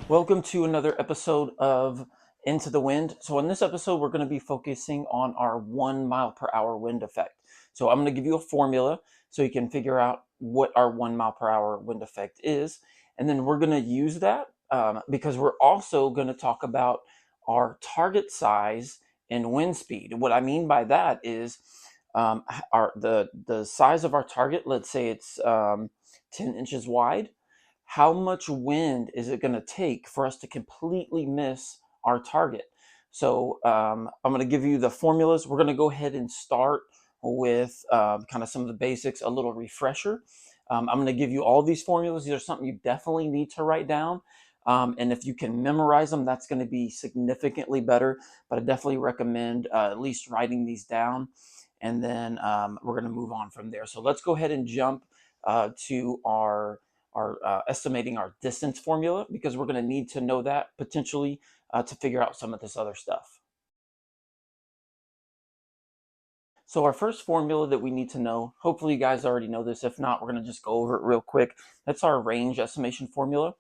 Welcome to another episode of Into the Wind. So in this episode, we're going to be focusing on our 1 mile per hour wind effect. So I'm going to give you a formula so you can figure out what our 1 mile per hour wind effect is. And then we're going to use that because we're also going to talk about our target size and wind speed. What I mean by that is the size of our target, let's say it's 10 inches wide. How much wind is it going to take for us to completely miss our target? So I'm going to give you the formulas. We're going to go ahead and start with kind of some of the basics, a little refresher. I'm going to give you all these formulas. These are something you definitely need to write down. And if you can memorize them, that's going to be significantly better. But I definitely recommend at least writing these down. And then we're going to move on from there. So let's go ahead and jump to our estimating our distance formula, because we're going to need to know that potentially to figure out some of this other stuff. So our first formula that we need to know, hopefully you guys already know this. If not, we're going to just go over it real quick. That's our range estimation formula.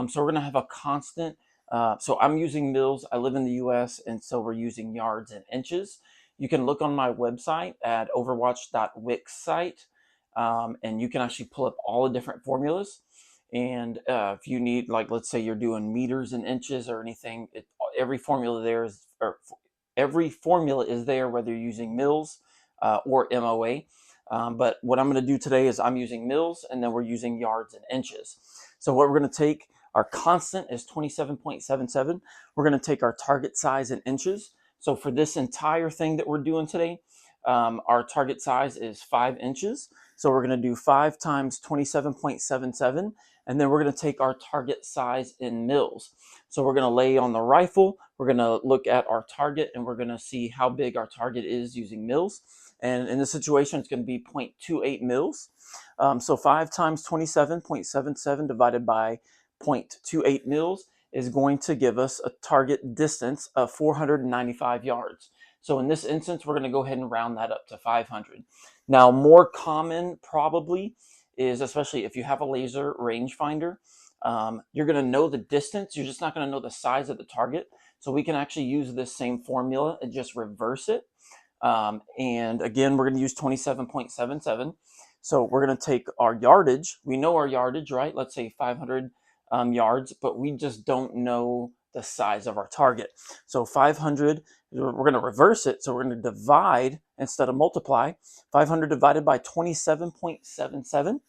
So we're going to have a constant. So I'm using mils. I live in the US, and so we're using yards and inches. You can look on my website at overwatch.wix site, and you can actually pull up all the different formulas. And if you need, like, let's say you're doing meters and inches or anything, every formula there is, or every formula is there, whether you're using mils or MOA. But what I'm going to do today is I'm using mils, and then we're using yards and inches. So what we're going to take, our constant is 27.77. We're going to take our target size in inches. So for this entire thing that we're doing today, our target size is 5 inches. So we're going to do 5 times 27.77, and then we're going to take our target size in mils. So we're going to lay on the rifle, we're going to look at our target, and we're going to see how big our target is using mils. And in this situation, it's going to be 0.28 mils. So 5 times 27.77 divided by 0.28 mils is going to give us a target distance of 495 yards. So in this instance, we're going to go ahead and round that up to 500. Now, more common probably is, especially if you have a laser rangefinder, you're going to know the distance. You're just not going to know the size of the target. So we can actually use this same formula and just reverse it. And again, we're going to use 27.77. So we're going to take our yardage. We know our yardage, right? Let's say 500 yards, but we just don't know the size of our target. So 500, we're going to reverse it. So we're going to divide instead of multiply. 500 divided by 27.77.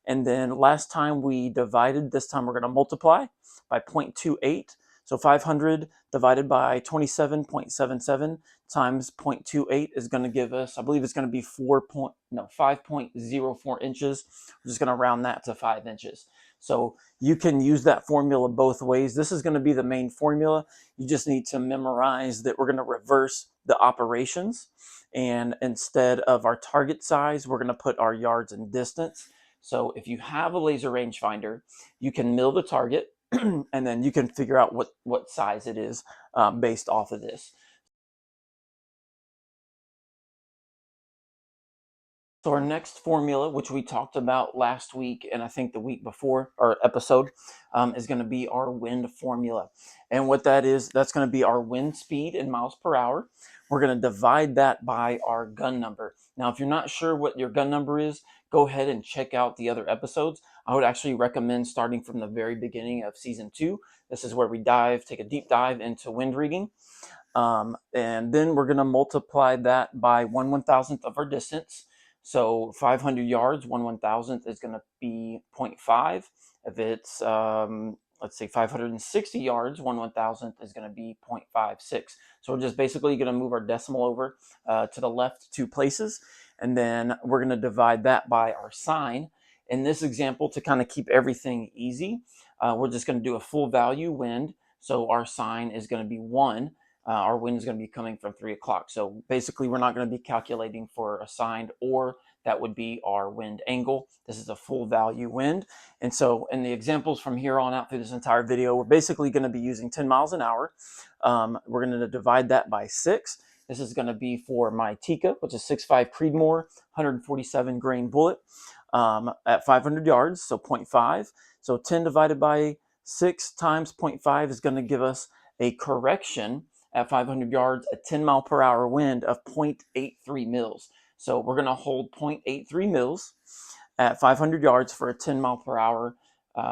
And then last time we divided, this time we're going to multiply by 0.28. So 500 divided by 27.77 times 0.28 is going to give us, I believe it's going to be 5.04 inches. We're just going to round that to 5 inches. So you can use that formula both ways. This is going to be the main formula. You just need to memorize that we're going to reverse the operations. And instead of our target size, we're going to put our yards and distance. So if you have a laser rangefinder, you can mill the target, and then you can figure out what size it is based off of this. So our next formula, which we talked about last week and I think the week before, our episode, is going to be our wind formula. And what that is, that's going to be our wind speed in miles per hour. We're going to divide that by our gun number. Now, if you're not sure what your gun number is, go ahead and check out the other episodes. I would actually recommend starting from the very beginning of season 2. This is where we take a deep dive into wind reading. And then we're going to multiply that by 1/1000th of our distance. So 500 yards, 1/1000th is going to be 0.5. If it's, let's say 560 yards, 1/1000th is going to be 0.56. So we're just basically going to move our decimal over to the left 2 places. And then we're going to divide that by our sign. In this example, to kind of keep everything easy, we're just going to do a full value wind. So our sign is going to be 1. Our wind is going to be coming from 3 o'clock. So basically, we're not going to be calculating for assigned, or that would be our wind angle. This is a full value wind. And so in the examples from here on out through this entire video, we're basically going to be using 10 miles an hour. We're going to divide that by 6. This is going to be for my Tika, which is 6.5 Creedmoor, 147 grain bullet at 500 yards, so 0.5. So 10 divided by 6 times 0.5 is going to give us a correction at 500 yards, a 10 mile per hour wind of 0.83 mils. So we're going to hold 0.83 mils at 500 yards for a 10 mile per hour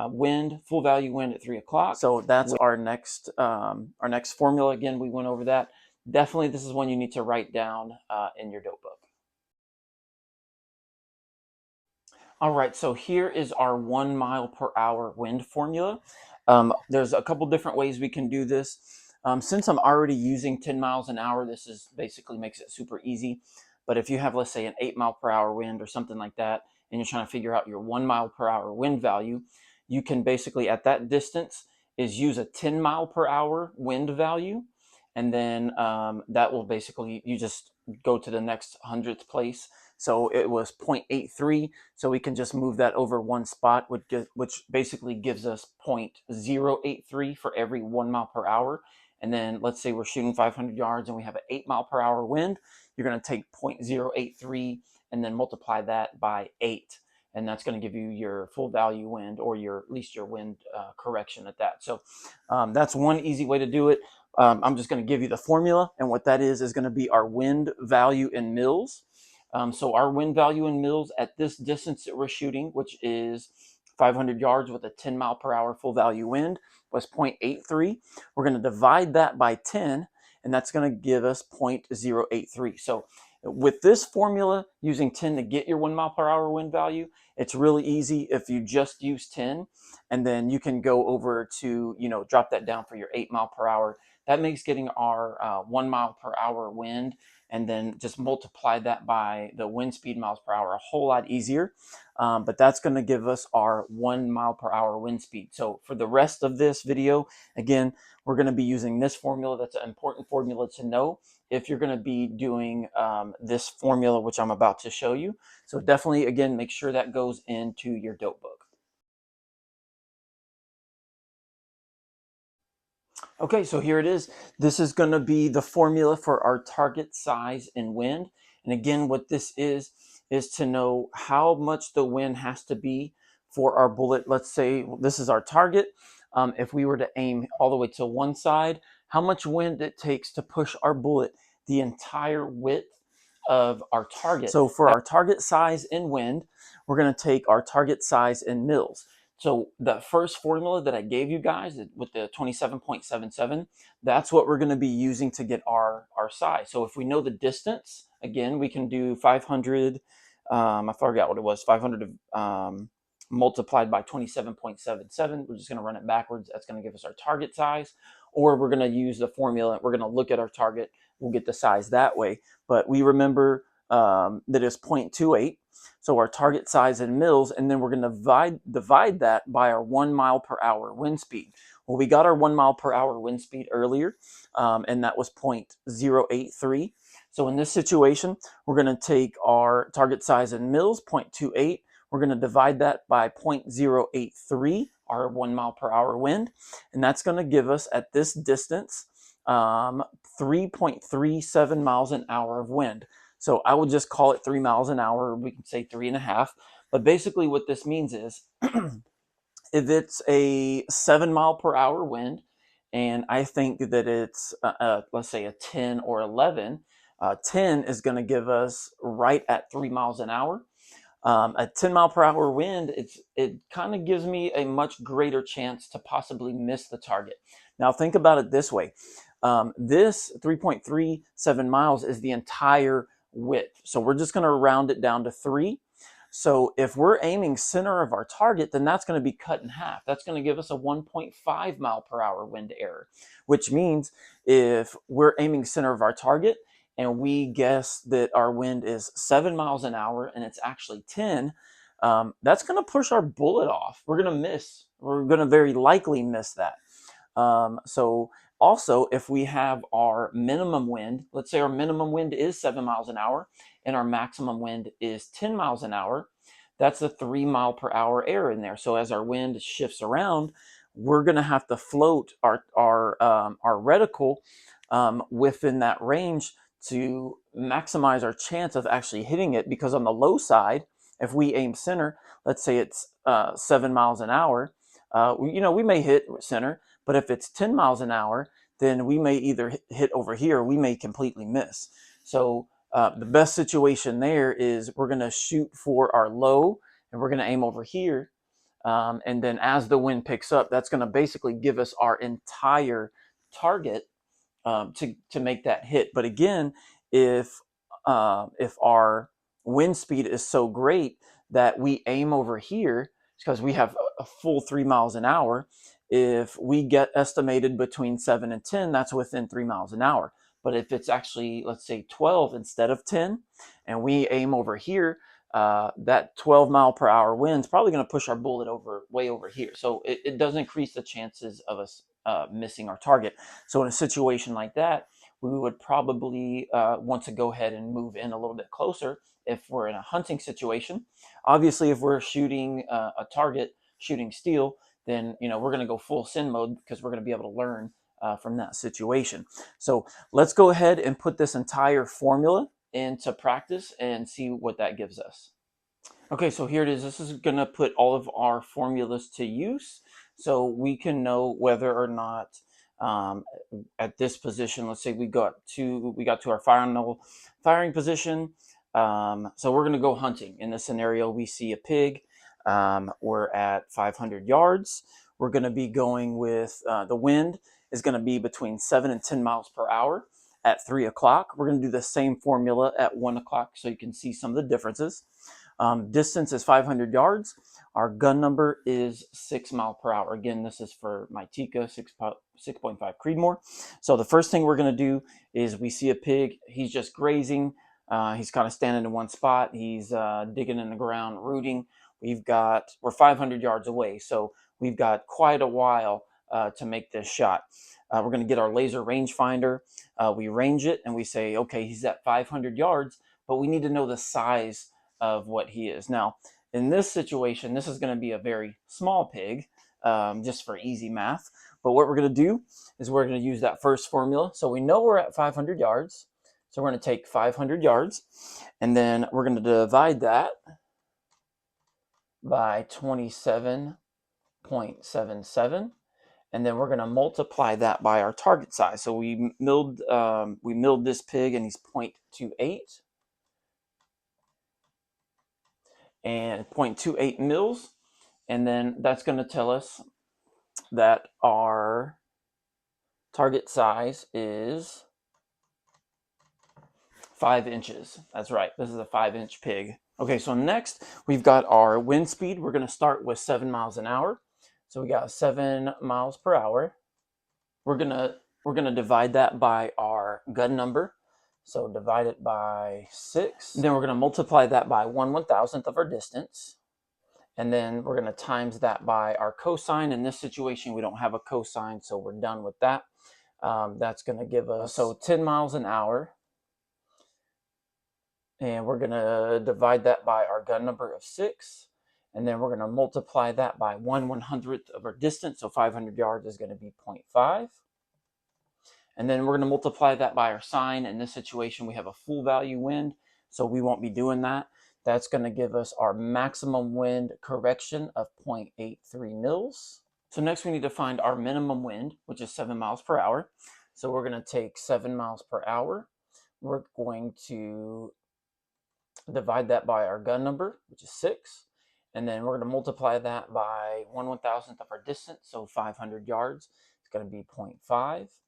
wind, full value wind at 3 o'clock. So that's our next formula. Again, we went over that. Definitely, this is one you need to write down in your dope book. All right, so here is our 1 mile per hour wind formula. There's a couple different ways we can do this. Since I'm already using 10 miles an hour, this is basically makes it super easy. But if you have, let's say, an 8 mile per hour wind or something like that, and you're trying to figure out your 1 mile per hour wind value, you can basically, at that distance, is use a 10 mile per hour wind value. And then that will basically, you just go to the next 100th place. So it was 0.83. So we can just move that over one spot, which basically gives us 0.083 for every 1 mile per hour. And then let's say we're shooting 500 yards and we have an 8 mile per hour wind. You're going to take 0.083 and then multiply that by 8. And that's going to give you your full value wind, or at least your wind correction at that. So that's one easy way to do it. I'm just going to give you the formula. And what that is going to be our wind value in mils. So our wind value in mils at this distance that we're shooting, which is 500 yards with a 10 mile per hour full value wind, was 0.83. We're going to divide that by 10, and that's going to give us 0.083. So with this formula, using 10 to get your 1 mile per hour wind value, it's really easy if you just use 10, and then you can go over to, drop that down for your 8 mile per hour. That makes getting our 1 mile per hour wind, and then just multiply that by the wind speed miles per hour, a whole lot easier. But that's going to give us our 1 mile per hour wind speed. So for the rest of this video, again, we're going to be using this formula. That's an important formula to know if you're going to be doing this formula, which I'm about to show you. So definitely, again, make sure that goes into your dope book. Okay, so here it is. This is going to be the formula for our target size and wind. And again, what this is to know how much the wind has to be for our bullet. Let's say this is our target. If we were to aim all the way to one side, how much wind it takes to push our bullet the entire width of our target. So for our target size in wind, we're going to take our target size in mils. So the first formula that I gave you guys with the 27.77, that's what we're going to be using to get our size. So if we know the distance, again, we can do 500, I forgot what it was, 500 multiplied by 27.77. We're just going to run it backwards. That's going to give us our target size. Or we're going to use the formula. We're going to look at our target. We'll get the size that way. But we remember that it's 0.28. So our target size in mils, and then we're going to divide that by our 1 mile per hour wind speed. Well, we got our 1 mile per hour wind speed earlier, and that was 0.083. So in this situation, we're going to take our target size in mils, 0.28. We're going to divide that by 0.083, our 1 mile per hour wind, and that's going to give us at this distance 3.37 miles an hour of wind. So I would just call it 3 miles an hour. We can say 3.5. But basically what this means is if it's a 7 mile per hour wind, and I think that it's, let's say, a 10 or 11, 10 is going to give us right at 3 miles an hour. A 10 mile per hour wind, it kind of gives me a much greater chance to possibly miss the target. Now think about it this way. This 3.37 miles is the entire width. So we're just going to round it down to 3. So if we're aiming center of our target, then that's going to be cut in half. That's going to give us a 1.5 mile per hour wind error, which means if we're aiming center of our target and we guess that our wind is 7 miles an hour and it's actually 10, that's going to push our bullet off. We're going to miss. We're going to very likely miss that. So also, if we have our minimum wind, let's say our minimum wind is 7 miles an hour and our maximum wind is 10 miles an hour, that's a 3 mile per hour error in there. So as our wind shifts around, we're going to have to float our reticle within that range to maximize our chance of actually hitting it. Because on the low side, if we aim center, let's say it's 7 miles an hour, we may hit center, but if it's 10 miles an hour, then we may either hit over here or we may completely miss. So the best situation there is we're going to shoot for our low and we're going to aim over here. And then as the wind picks up, that's going to basically give us our entire target to make that hit. But again, if our wind speed is so great that we aim over here, because we have a full 3 miles an hour, if we get estimated between 7 and 10, that's within 3 miles an hour. But if it's actually, let's say, 12 instead of 10, and we aim over here, that 12 mile per hour wind is probably going to push our bullet way over here. So it does increase the chances of us missing our target. So in a situation like that, we would probably want to go ahead and move in a little bit closer if we're in a hunting situation. Obviously, if we're shooting a target, shooting steel, then we're going to go full sin mode because we're going to be able to learn from that situation. So let's go ahead and put this entire formula into practice and see what that gives us. Okay, so here it is. This is going to put all of our formulas to use so we can know whether or not at this position, let's say we got to our firing position. So we're going to go hunting. In this scenario, we see a pig. We're at 500 yards. We're going to be going with the wind is going to be between 7 and 10 miles per hour at 3 o'clock. We're going to do the same formula at 1 o'clock so you can see some of the differences. Distance is 500 yards. Our gun number is 6 mile per hour. Again, this is for my Tika 6.5 Creedmoor. So the first thing we're going to do is we see a pig. He's just grazing. He's kind of standing in one spot. He's digging in the ground, rooting. We're 500 yards away, so we've got quite a while to make this shot. We're going to get our laser rangefinder. We range it and we say, okay, he's at 500 yards, but we need to know the size of what he is. Now, in this situation, this is going to be a very small pig, just for easy math. But what we're going to do is we're going to use that first formula. So we know we're at 500 yards. So we're going to take 500 yards, and then we're going to divide that by 27.77. And then we're going to multiply that by our target size. So we milled this pig, and he's 0.28. And 0.28 mils, and then that's going to tell us that our target size is 5 inches. That's right, this is a 5-inch pig. Okay, so next we've got our wind speed. We're going to start with 7 miles an hour. So we got 7 miles per hour. We're gonna divide that by our gun number. So divide it by 6. Then we're going to multiply that by 1/1000th of our distance. And then we're going to times that by our cosine. In this situation, we don't have a cosine, so we're done with that. That's going to give us 10 miles an hour. And we're going to divide that by our gun number of 6. And then we're going to multiply that by 1/100th of our distance. So 500 yards is going to be 0.5. And then we're going to multiply that by our sine. In this situation, we have a full value wind, so we won't be doing that. That's going to give us our maximum wind correction of 0.83 mils. So next we need to find our minimum wind, which is 7 miles per hour. So we're going to take 7 miles per hour. We're going to divide that by our gun number, which is 6. And then we're going to multiply that by 1/1000th of our distance, so 500 yards. It's going to be 0.5.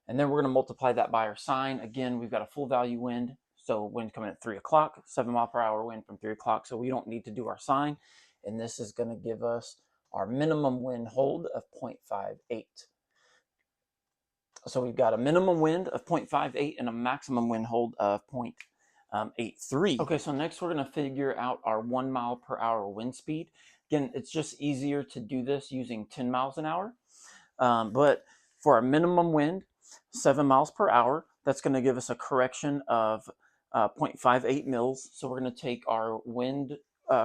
And then we're going to multiply that by our sine. Again, we've got a full value wind. So wind coming at 3 o'clock, 7 mile per hour wind from 3 o'clock. So we don't need to do our sine. And this is going to give us our minimum wind hold of 0.58. So we've got a minimum wind of 0.58 and a maximum wind hold of 0.83. Okay, so next we're going to figure out our 1 mile per hour wind speed. Again, it's just easier to do this using 10 miles an hour. But for our minimum wind, 7 miles per hour, that's going to give us a correction of 0.58 mils. So we're going to take our wind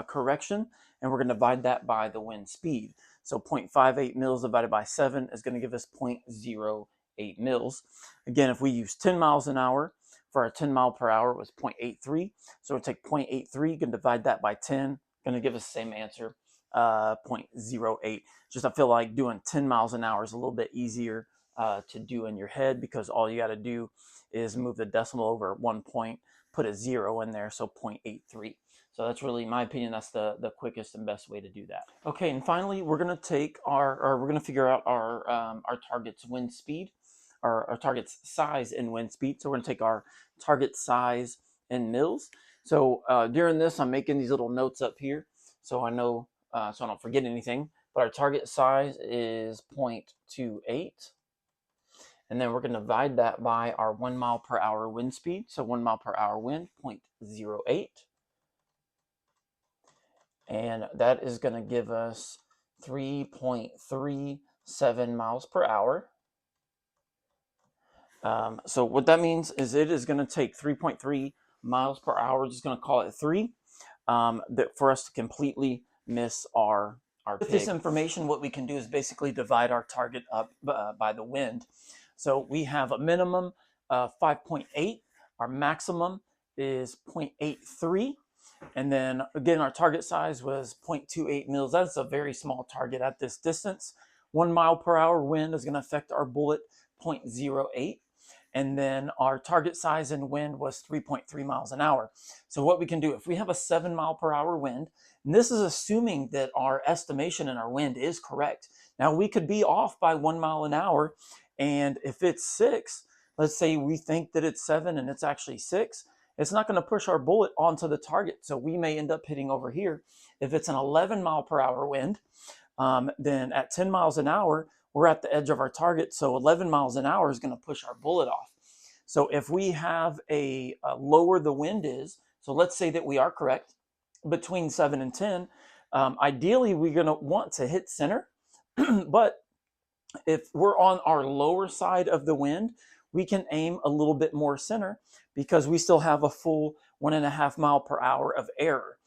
correction and we're going to divide that by the wind speed. So 0.58 mils divided by 7 is going to give us 0.08 mils. Again, if we use 10 miles an hour, for our 10 mile per hour was 0.83. So we'll take 0.83, going to divide that by 10, going to give us the same answer, 0.08. Just I feel like doing 10 miles an hour is a little bit easier to do in your head, because all you got to do is move the decimal over 1 point, put a 0 in there, so 0.83. So that's really, in my opinion, that's the quickest and best way to do that. Okay, and finally, we're going to take we're going to figure out our target's wind speed, our target's size in wind speed. So we're going to take our target size in mils. So during this, I'm making these little notes up here, so I know, so I don't forget anything. But our target size is 0.28. And then we're going to divide that by our 1 mile per hour wind speed. So 1 mile per hour wind, 0.08. And that is going to give us 3.37 miles per hour. So what that means is it is going to take 3.3 miles per hour, just going to call it 3, for us to completely miss our pig. With this information, what we can do is basically divide our target up by the wind. So we have a minimum of 5.8. Our maximum is 0.83. And then again, our target size was 0.28 mils. That's a very small target at this distance. 1 mile per hour wind is going to affect our bullet 0.08. And then our target size in wind was 3.3 miles an hour. So what we can do, if we have a 7 mile per hour wind, and this is assuming that our estimation in our wind is correct. Now we could be off by 1 mile an hour, and if it's 6, let's say we think that it's 7 and it's actually 6, it's not going to push our bullet onto the target. So we may end up hitting over here. If it's an 11 mile per hour wind, then at 10 miles an hour, we're at the edge of our target. So 11 miles an hour is going to push our bullet off. So if we have a lower the wind is, so let's say that we are correct, between 7 and 10, ideally we're going to want to hit center. But if we're on our lower side of the wind, we can aim a little bit more center, because we still have a full 1.5 mile per hour of error.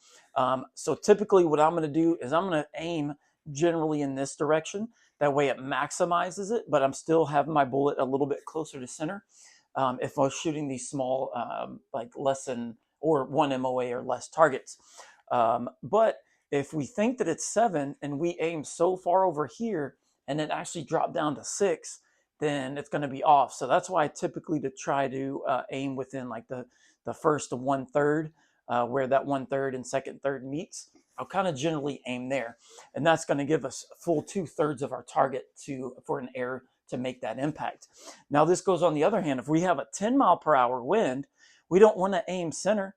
So typically what I'm going to do is I'm going to aim generally in this direction. That way it maximizes it, but I'm still having my bullet a little bit closer to center. If I was shooting these small, like less than or 1 MOA or less targets. But if we think that it's 7 and we aim so far over here and it actually dropped down to 6, then it's going to be off. So that's why I typically try to aim within like the first 1/3, where that 1/3 and second third meets. I'll kind of generally aim there, and that's going to give us full 2/3 of our target for an air to make that impact. Now this goes on the other hand. If we have a 10 mile per hour wind, we don't want to aim center,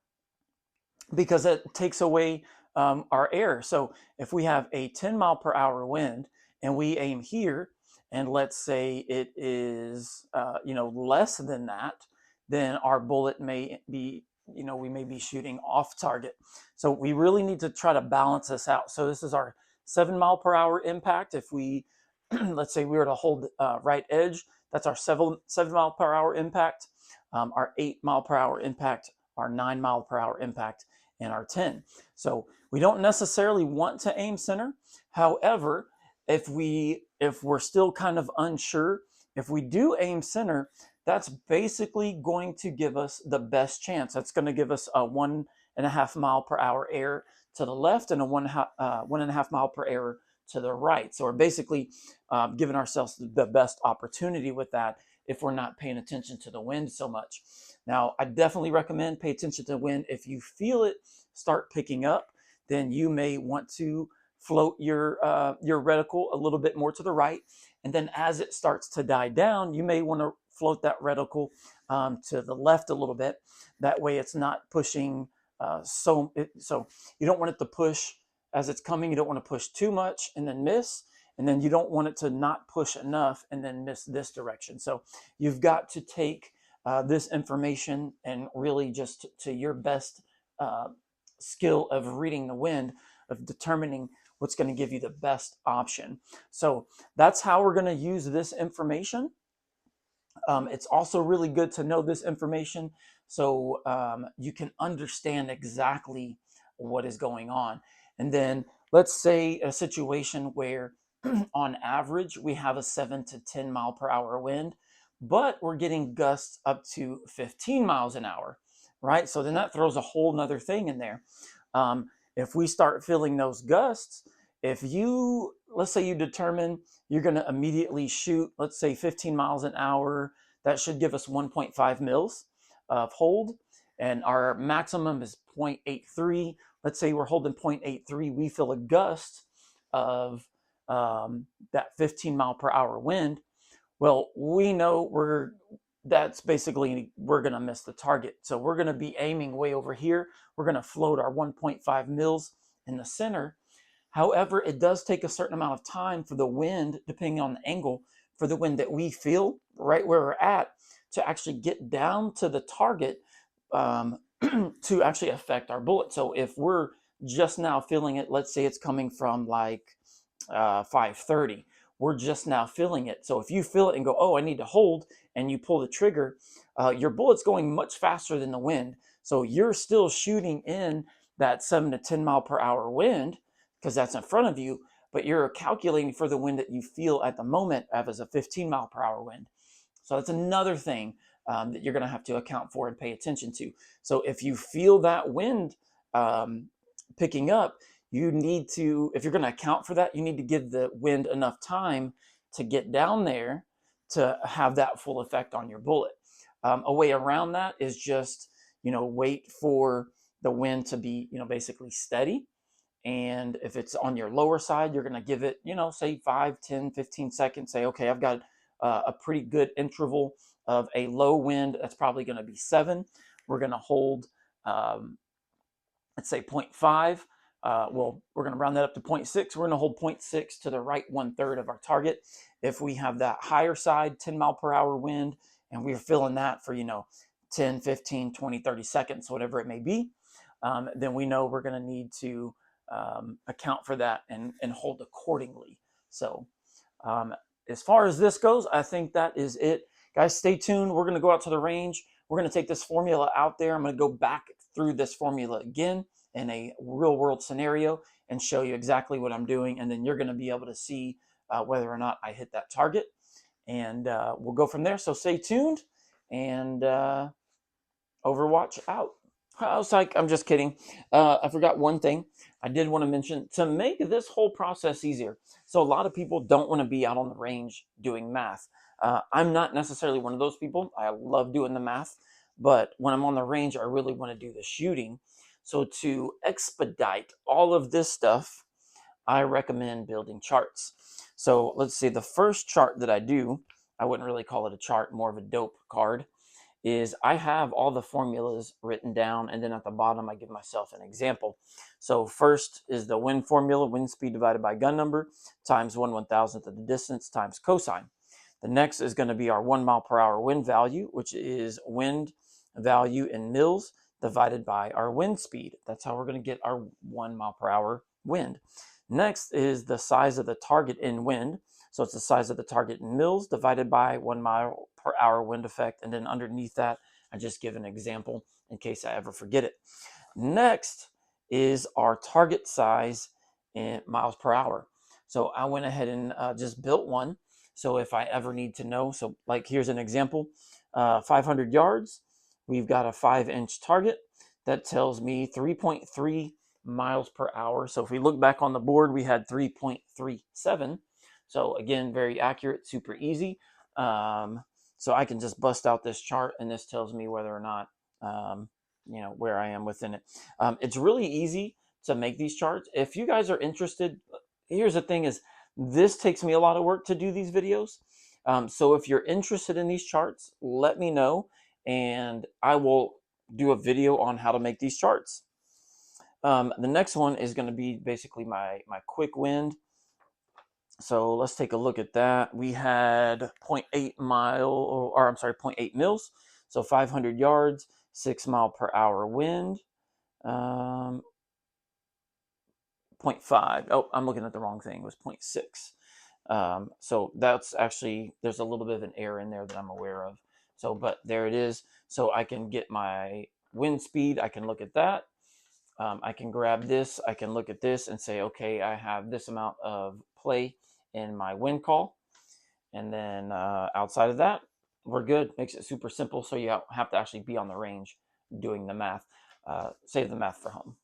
because it takes away our air. So if we have a 10 mile per hour wind and we aim here, and let's say it is less than that, then our bullet may be, we may be shooting off target. So we really need to try to balance this out. So this is our 7 mile per hour impact. If we let's say we were to hold right edge, that's our 7 mile per hour impact, our 8 mile per hour impact, our 9 mile per hour impact, and our 10. So we don't necessarily want to aim center. However, if we're still kind of unsure, if we do aim center, that's basically going to give us the best chance. That's going to give us a 1.5 mile per hour error to the left and a 1.5 mile per hour to the right. So we're basically giving ourselves the best opportunity with that if we're not paying attention to the wind so much. Now, I definitely recommend pay attention to the wind. If you feel it start picking up, then you may want to float your reticle a little bit more to the right. And then as it starts to die down, you may want to float that reticle to the left a little bit. That way it's not pushing so you don't want it to push as it's coming. You don't want to push too much and then miss. And then you don't want it to not push enough and then miss this direction. So you've got to take this information and really just to your best skill of reading the wind, of determining what's going to give you the best option. So that's how we're going to use this information. It's also really good to know this information so you can understand exactly what is going on. And then let's say a situation where on average we have a 7 to 10 mile per hour wind, but we're getting gusts up to 15 miles an hour, right? So then that throws a whole nother thing in there. If we start feeling those gusts, if you, let's say you determine you're going to immediately shoot, let's say 15 miles an hour, that should give us 1.5 mils of hold, and our maximum is 0.83. Let's say we're holding 0.83, we feel a gust of that 15 mile per hour wind. Well, we know that's basically we're going to miss the target. So we're going to be aiming way over here. We're going to float our 1.5 mils in the center. However, it does take a certain amount of time for the wind, depending on the angle, for the wind that we feel right where we're at to actually get down to the target to actually affect our bullet. So if we're just now feeling it, let's say it's coming from like 530, we're just now feeling it. So if you feel it and go, oh, I need to hold, and you pull the trigger, your bullet's going much faster than the wind. So you're still shooting in that 7 to 10 mile per hour wind because that's in front of you, but you're calculating for the wind that you feel at the moment as a 15 mile per hour wind. So that's another thing that you're going to have to account for and pay attention to. So if you feel that wind picking up, you need to, if you're going to account for that, you need to give the wind enough time to get down there to have that full effect on your bullet. A way around that is just, wait for the wind to be, basically steady. And if it's on your lower side, you're going to give it, say 5, 10, 15 seconds. Say, okay, I've got a pretty good interval of a low wind. That's probably going to be 7. We're going to hold, let's say 0.5. Well, we're going to round that up to 0.6. We're going to hold 0.6 to the right 1/3 of our target. If we have that higher side, 10 mile per hour wind, and we're feeling that for, 10, 15, 20, 30 seconds, whatever it may be, then we know we're going to need to account for that and hold accordingly. So as far as this goes, I think that is it. Guys, stay tuned. We're going to go out to the range. We're going to take this formula out there. I'm going to go back through this formula again in a real world scenario and show you exactly what I'm doing. And then you're going to be able to see whether or not I hit that target. And we'll go from there. So stay tuned, and Overwatch out. I was like, I'm just kidding. I forgot one thing I did want to mention to make this whole process easier. So a lot of people don't want to be out on the range doing math. I'm not necessarily one of those people. I love doing the math, but when I'm on the range, I really want to do the shooting. So to expedite all of this stuff, I recommend building charts. So let's see, the first chart that I do, I wouldn't really call it a chart, more of a dope card, is I have all the formulas written down, and then at the bottom I give myself an example. So first is the wind formula, wind speed divided by gun number times 1/1000th of the distance times cosine. The next is going to be our 1 mile per hour wind value, which is wind value in mils divided by our wind speed. That's how we're going to get our 1 mile per hour wind. Next is the size of the target in wind. So it's the size of the target in mils divided by 1 mile per hour wind effect. And then underneath that, I just give an example in case I ever forget it. Next is our target size in miles per hour. So I went ahead and just built one. So if I ever need to know, so like here's an example, 500 yards, we've got a 5-inch target. That tells me 3.3 miles per hour. So if we look back on the board, we had 3.37. So again, very accurate, super easy. So I can just bust out this chart, and this tells me whether or not, where I am within it. It's really easy to make these charts. If you guys are interested, here's the thing is, this takes me a lot of work to do these videos. So if you're interested in these charts, let me know, and I will do a video on how to make these charts. The next one is going to be basically my quick wind. So let's take a look at that. We had 0.8 mile, or I'm sorry, 0.8 mils. So 500 yards, 6 mile per hour wind. 0.5. Oh, I'm looking at the wrong thing. It was 0.6. So that's actually, there's a little bit of an error in there that I'm aware of. So, but there it is. So I can get my wind speed. I can look at that. I can grab this. I can look at this and say, okay, I have this amount of play in my wind call. And then outside of that, we're good. Makes it super simple. So you have to actually be on the range doing the math. Save the math for home.